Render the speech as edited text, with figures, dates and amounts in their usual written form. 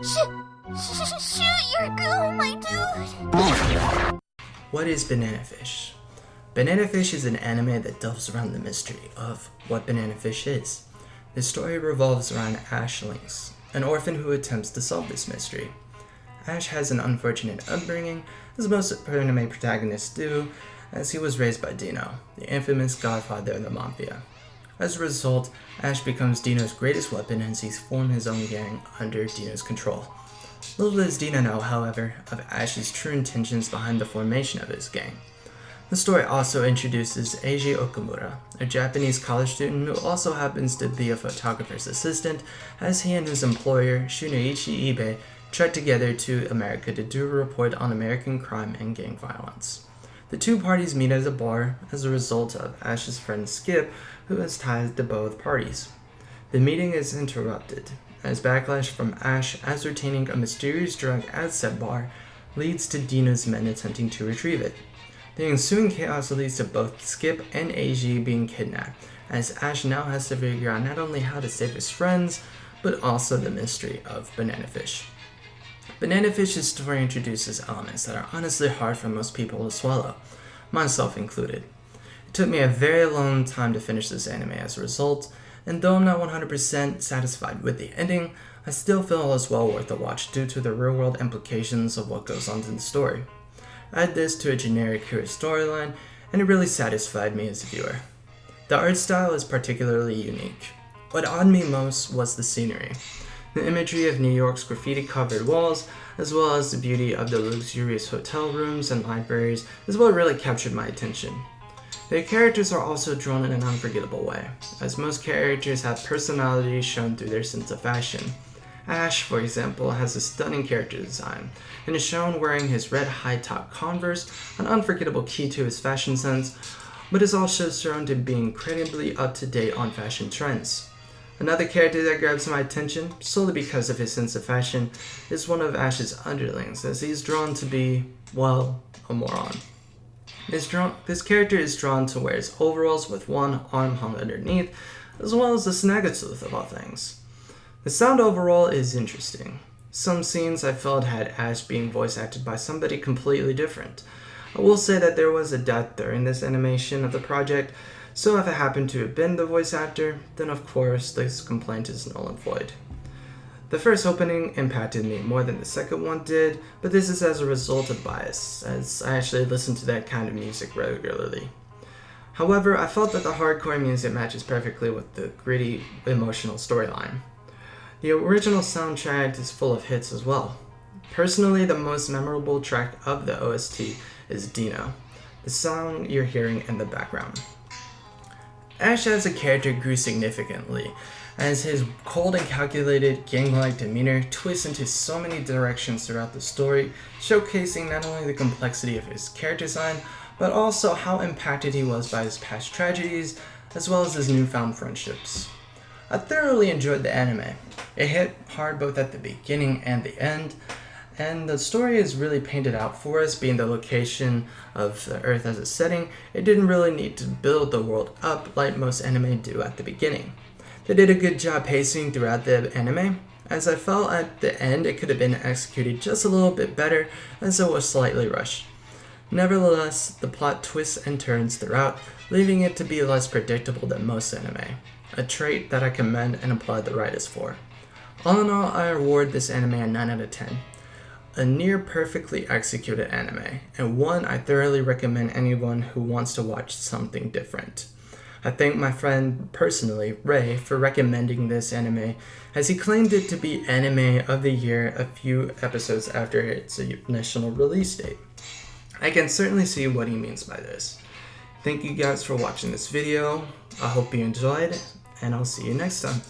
Shoot your girl, my dude! What is Banana Fish? Banana Fish is an anime that delves around the mystery of what Banana Fish is. The story revolves around Ash Lynx, an orphan who attempts to solve this mystery. Ash has an unfortunate upbringing, as most anime protagonists do, as he was raised by Dino, the infamous godfather of the Mafia. As a result, Ash becomes Dino's greatest weapon as he forms his own gang under Dino's control. Little does Dino know, however, of Ash's true intentions behind the formation of his gang. The story also introduces Eiji Okamura, a Japanese college student who also happens to be a photographer's assistant, as he and his employer, Shunichi Ibe, trek together to America to do a report on American crime and gang violence. The two parties meet at a bar as a result of Ash's friend Skip, who has ties to both parties. The meeting is interrupted, as backlash from Ash ascertaining a mysterious drug at said bar leads to Dino's men attempting to retrieve it. The ensuing chaos leads to both Skip and Eiji being kidnapped, as Ash now has to figure out not only how to save his friends, but also the mystery of Banana Fish. Banana Fish's story introduces elements that are honestly hard for most people to swallow, myself included. It took me a very long time to finish this anime as a result, and though I'm not 100% satisfied with the ending, I still feel it's well worth a watch due to the real-world implications of what goes on in the story. Add this to a generic hero storyline, and it really satisfied me as a viewer. The art style is particularly unique. What awed me most was the scenery. The imagery of New York's graffiti-covered walls, as well as the beauty of the luxurious hotel rooms and libraries, is what really captured my attention. The characters are also drawn in an unforgettable way, as most characters have personality shown through their sense of fashion. Ash, for example, has a stunning character design, and is shown wearing his red high-top Converse, an unforgettable key to his fashion sense, but is also shown to be incredibly up-to-date on fashion trends. Another character that grabs my attention, solely because of his sense of fashion, is one of Ash's underlings, as he is drawn to be, well, a moron. This character is drawn to wear his overalls with one arm hung underneath, as well as the Snaggletooth of all things. The sound overall is interesting. Some scenes I felt had Ash being voice acted by somebody completely different. I will say that there was a death during this animation of the project, so if it happened to have been the voice actor, then of course this complaint is null and void. The first opening impacted me more than the second one did, but this is as a result of bias, as I actually listen to that kind of music regularly. However, I felt that the hardcore music matches perfectly with the gritty, emotional storyline. The original soundtrack is full of hits as well. Personally, the most memorable track of the OST is Dino, the song you're hearing in the background. Ash as a character grew significantly, as his cold and calculated, gang-like demeanor twists into so many directions throughout the story, showcasing not only the complexity of his character design, but also how impacted he was by his past tragedies, as well as his newfound friendships. I thoroughly enjoyed the anime. It hit hard both at the beginning and the end, and the story is really painted out for us, being the location of the Earth as a setting. It didn't really need to build the world up like most anime do at the beginning. They did a good job pacing throughout the anime, as I felt at the end it could have been executed just a little bit better, as it was slightly rushed. Nevertheless, the plot twists and turns throughout, leaving it to be less predictable than most anime, a trait that I commend and applaud the writers for. All in all, I award this anime a 9 out of 10. A near perfectly executed anime, and one I thoroughly recommend anyone who wants to watch something different. I thank my friend personally, Ray, for recommending this anime, as he claimed it to be anime of the year a few episodes after its initial release date. I can certainly see what he means by this. Thank you guys for watching this video. I hope you enjoyed, and I'll see you next time.